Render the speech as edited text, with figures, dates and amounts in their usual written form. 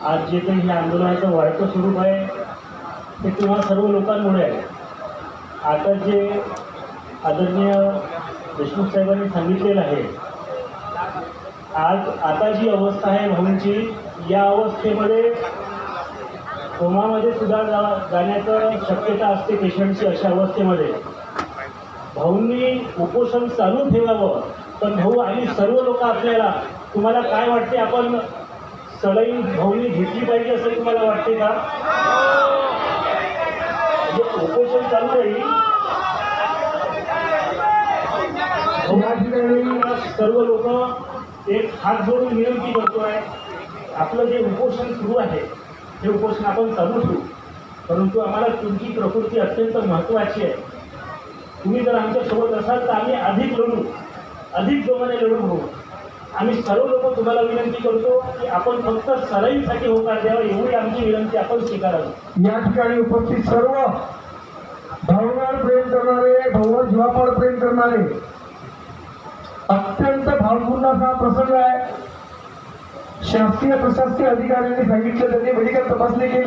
आज जे काही या आंदोलनाचं वाढतं स्वरूप आहे ते तुम्हा सर्व लोकांमुळे आहे। आता जे आदरणीय देशमुख साहेबांनी सांगितलेलं आहे, आता जी अवस्था आहे भाऊंची, या अवस्थेमध्ये कोमामध्ये सुद्धा जाण्याचं शक्यता असते पेशंटची। अशा अवस्थेमध्ये भाऊंनी उपोषण चालू ठेवावं। पण भाऊ आणि सर्व लोक आपल्याला, तुम्हाला काय वाटते, आपण सलाईन भाऊंनी घेतली पाहिजे असं तुम्हाला वाटते का? उपोषण चालू राहील, सर्व लोक एक हात जोडून विनंती करतोय, आपलं जे उपोषण सुरू आहे हे उपोषण आपण चालू ठेवू। परंतु आम्हाला तुमची प्रकृती अत्यंत महत्त्वाची आहे। तुम्ही जर आमच्या सोबत असाल तर आम्ही अधिक लढू, अधिक जोमाने लढू भाऊ। आम्ही सर्व लोक तुम्हाला विनंती करतो की आपण फक्त सलाईनसाठी होकार द्यावा, एवढी आमची विनंती आपण स्वीकारावी। या ठिकाणी उपस्थित सर्व भावनावर प्रेम करणारे, भाऊवर जीवावर प्रेम करणारे, अत्यंत भावपूर्ण असा प्रसंग आहे। शासकीय प्रशासकीय अधिकाऱ्यांनी सांगितलं, त्यांनी मेडिकल तपासणी केली।